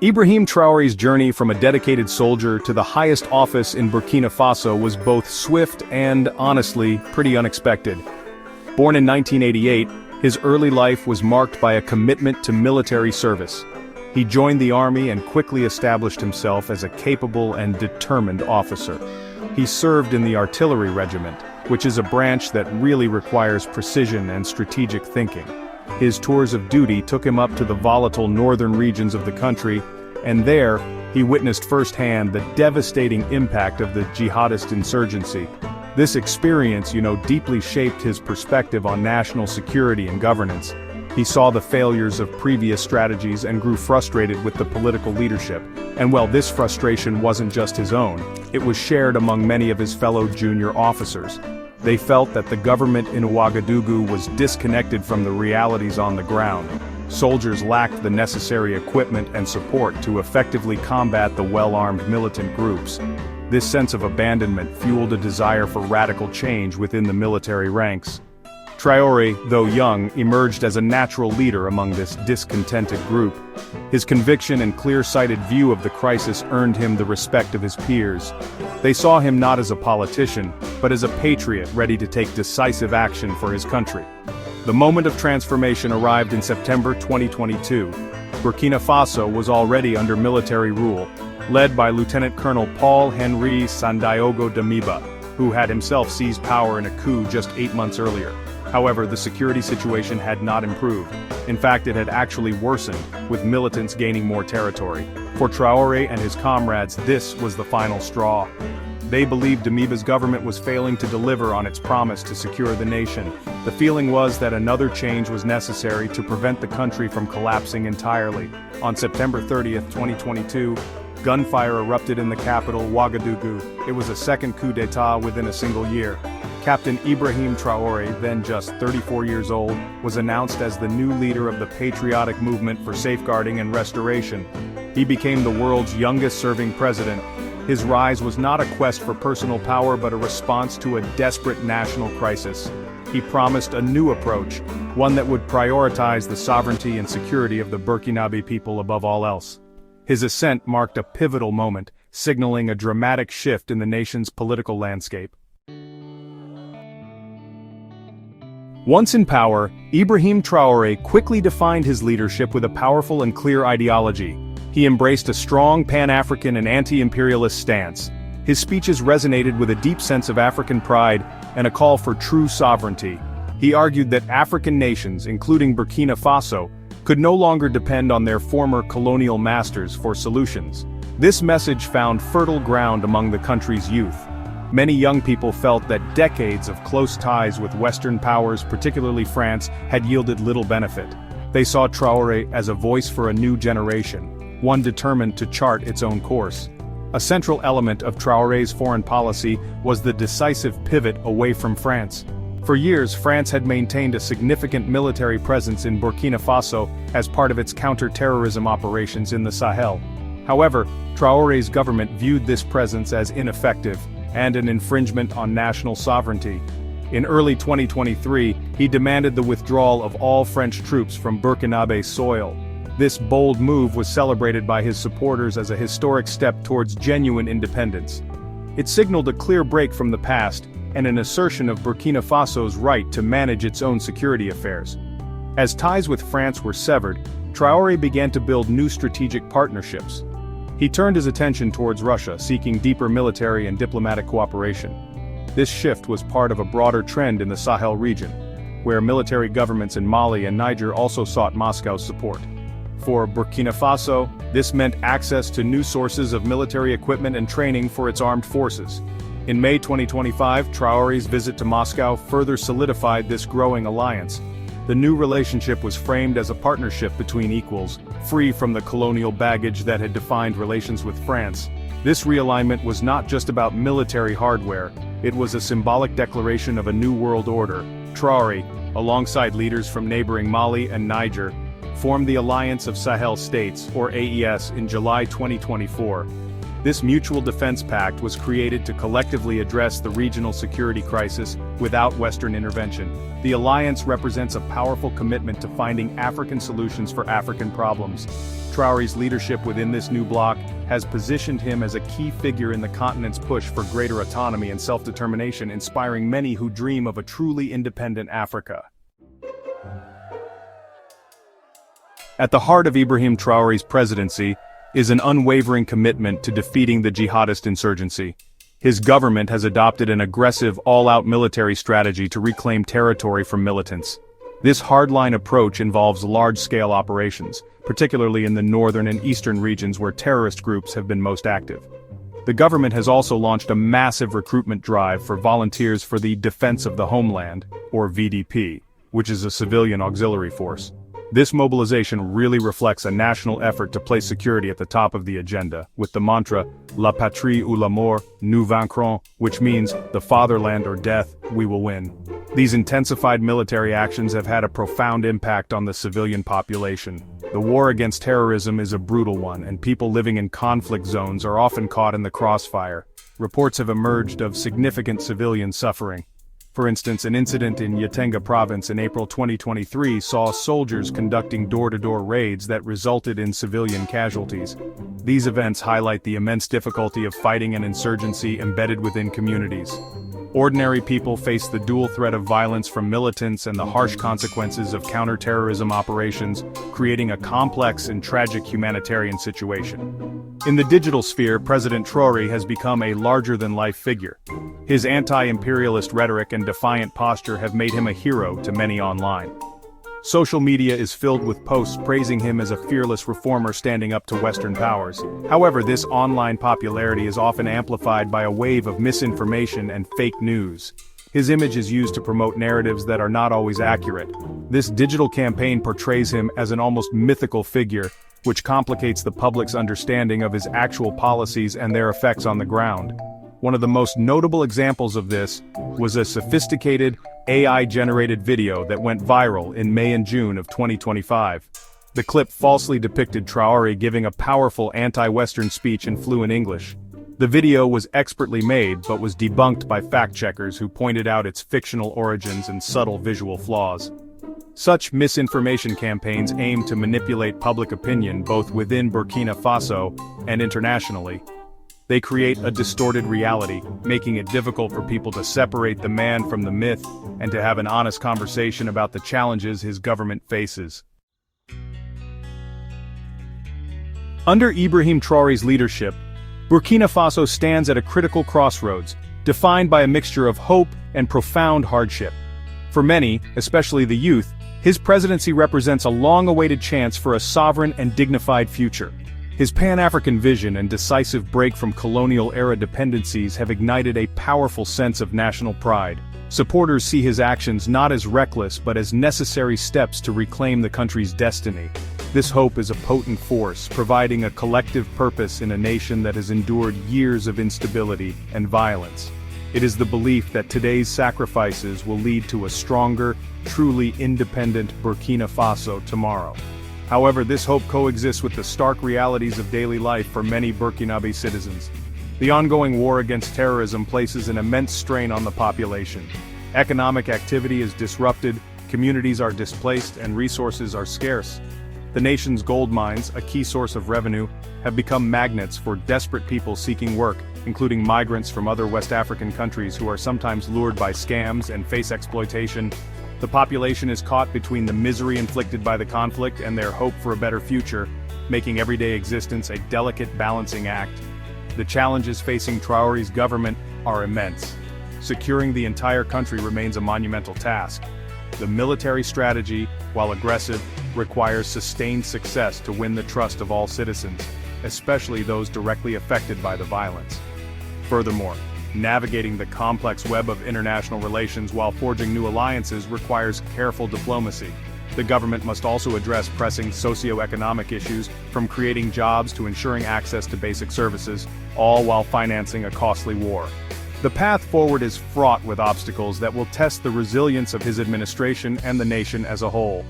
Ibrahim Traore's journey from a dedicated soldier to the highest office in Burkina Faso was both swift and, honestly, pretty unexpected. Born in 1988, his early life was marked by a commitment to military service. He joined the army and quickly established himself as a capable and determined officer. He served in the artillery regiment, which is a branch that really requires precision and strategic thinking. His tours of duty took him up to the volatile northern regions of the country, and there, he witnessed firsthand the devastating impact of the jihadist insurgency. This experience, deeply shaped his perspective on national security and governance. He saw the failures of previous strategies and grew frustrated with the political leadership. And while this frustration wasn't just his own, it was shared among many of his fellow junior officers. They felt that the government in Ouagadougou was disconnected from the realities on the ground. Soldiers lacked the necessary equipment and support to effectively combat the well-armed militant groups. This sense of abandonment fueled a desire for radical change within the military ranks. Traore, though young, emerged as a natural leader among this discontented group. His conviction and clear-sighted view of the crisis earned him the respect of his peers. They saw him not as a politician, but as a patriot ready to take decisive action for his country. The moment of transformation arrived in September 2022. Burkina Faso was already under military rule, led by Lieutenant Colonel Paul-Henri Sandaogo Damiba, who had himself seized power in a coup just 8 months earlier. However, the security situation had not improved. In fact, it had actually worsened, with militants gaining more territory. For Traore and his comrades, this was the final straw. They believed Damiba's government was failing to deliver on its promise to secure the nation. The feeling was that another change was necessary to prevent the country from collapsing entirely. On September 30th, 2022, gunfire erupted in the capital, Ouagadougou. It was a second coup d'état within a single year. Captain Ibrahim Traore, then just 34 years old, was announced as the new leader of the patriotic movement for safeguarding and restoration. He became the world's youngest-serving president. His rise was not a quest for personal power but a response to a desperate national crisis. He promised a new approach, one that would prioritize the sovereignty and security of the Burkinabe people above all else. His ascent marked a pivotal moment, signaling a dramatic shift in the nation's political landscape. Once in power, Ibrahim Traore quickly defined his leadership with a powerful and clear ideology. He embraced a strong pan-African and anti-imperialist stance. His speeches resonated with a deep sense of African pride and a call for true sovereignty. He argued that African nations, including Burkina Faso, could no longer depend on their former colonial masters for solutions. This message found fertile ground among the country's youth. Many young people felt that decades of close ties with Western powers, particularly France, had yielded little benefit. They saw Traore as a voice for a new generation, one determined to chart its own course. A central element of Traore's foreign policy was the decisive pivot away from France. For years, France had maintained a significant military presence in Burkina Faso as part of its counter-terrorism operations in the Sahel. However, Traore's government viewed this presence as ineffective and an infringement on national sovereignty. In early 2023, he demanded the withdrawal of all French troops from Burkinabe soil. This bold move was celebrated by his supporters as a historic step towards genuine independence. It signaled a clear break from the past and an assertion of Burkina Faso's right to manage its own security affairs. As ties with France were severed, Traore began to build new strategic partnerships. He turned his attention towards Russia, seeking deeper military and diplomatic cooperation. This shift was part of a broader trend in the Sahel region, where military governments in Mali and Niger also sought Moscow's support. For Burkina Faso, this meant access to new sources of military equipment and training for its armed forces. In May 2025, Traore's visit to Moscow further solidified this growing alliance. The new relationship was framed as a partnership between equals, free from the colonial baggage that had defined relations with France. This realignment was not just about military hardware, it was a symbolic declaration of a new world order. Traore, alongside leaders from neighboring Mali and Niger, formed the Alliance of Sahel States, or AES, in July 2024. This mutual defense pact was created to collectively address the regional security crisis without Western intervention. The alliance represents a powerful commitment to finding African solutions for African problems. Traore's leadership within this new bloc has positioned him as a key figure in the continent's push for greater autonomy and self-determination, inspiring many who dream of a truly independent Africa. At the heart of Ibrahim Traore's presidency is an unwavering commitment to defeating the jihadist insurgency. His government has adopted an aggressive, all-out military strategy to reclaim territory from militants. This hardline approach involves large-scale operations, particularly in the northern and eastern regions where terrorist groups have been most active. The government has also launched a massive recruitment drive for volunteers for the Defense of the Homeland, or VDP, which is a civilian auxiliary force. This mobilization really reflects a national effort to place security at the top of the agenda, with the mantra, La patrie ou la mort, nous vaincrons, which means, the fatherland or death, we will win. These intensified military actions have had a profound impact on the civilian population. The war against terrorism is a brutal one, and people living in conflict zones are often caught in the crossfire. Reports have emerged of significant civilian suffering. For instance, an incident in Yatenga province in April 2023 saw soldiers conducting door-to-door raids that resulted in civilian casualties. These events highlight the immense difficulty of fighting an insurgency embedded within communities. Ordinary people face the dual threat of violence from militants and the harsh consequences of counter-terrorism operations, creating a complex and tragic humanitarian situation. In the digital sphere, President Traore has become a larger-than-life figure. His anti-imperialist rhetoric and defiant posture have made him a hero to many online. Social media is filled with posts praising him as a fearless reformer standing up to Western powers. However, this online popularity is often amplified by a wave of misinformation and fake news. His image is used to promote narratives that are not always accurate. This digital campaign portrays him as an almost mythical figure, which complicates the public's understanding of his actual policies and their effects on the ground. One of the most notable examples of this was a sophisticated, AI-generated video that went viral in May and June of 2025. The clip falsely depicted Traore giving a powerful anti-Western speech in fluent English. The video was expertly made but was debunked by fact-checkers who pointed out its fictional origins and subtle visual flaws. Such misinformation campaigns aim to manipulate public opinion both within Burkina Faso and internationally. They create a distorted reality, making it difficult for people to separate the man from the myth and to have an honest conversation about the challenges his government faces. Under Ibrahim Traore's leadership, Burkina Faso stands at a critical crossroads, defined by a mixture of hope and profound hardship. For many, especially the youth, his presidency represents a long-awaited chance for a sovereign and dignified future. His Pan-African vision and decisive break from colonial-era dependencies have ignited a powerful sense of national pride. Supporters see his actions not as reckless but as necessary steps to reclaim the country's destiny. This hope is a potent force, providing a collective purpose in a nation that has endured years of instability and violence. It is the belief that today's sacrifices will lead to a stronger, truly independent Burkina Faso tomorrow. However, this hope coexists with the stark realities of daily life for many Burkinabe citizens. The ongoing war against terrorism places an immense strain on the population. Economic activity is disrupted, communities are displaced, and resources are scarce. The nation's gold mines, a key source of revenue, have become magnets for desperate people seeking work, including migrants from other West African countries who are sometimes lured by scams and face exploitation. The population is caught between the misery inflicted by the conflict and their hope for a better future, making everyday existence a delicate balancing act. The challenges facing Traore's government are immense. Securing the entire country remains a monumental task. The military strategy, while aggressive, requires sustained success to win the trust of all citizens, especially those directly affected by the violence. Furthermore, navigating the complex web of international relations while forging new alliances requires careful diplomacy. The government must also address pressing socio-economic issues, from creating jobs to ensuring access to basic services, all while financing a costly war. The path forward is fraught with obstacles that will test the resilience of his administration and the nation as a whole.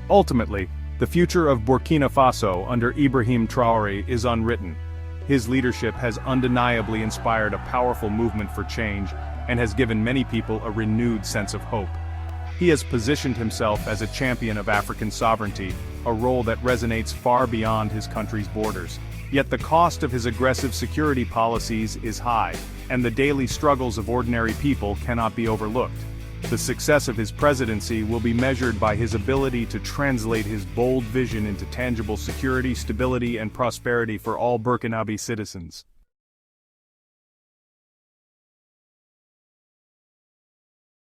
Ultimately, the future of Burkina Faso under Ibrahim Traore is unwritten. His leadership has undeniably inspired a powerful movement for change and has given many people a renewed sense of hope. He has positioned himself as a champion of African sovereignty, a role that resonates far beyond his country's borders. Yet the cost of his aggressive security policies is high, and the daily struggles of ordinary people cannot be overlooked. The success of his presidency will be measured by his ability to translate his bold vision into tangible security, stability, and prosperity for all Burkinabe citizens.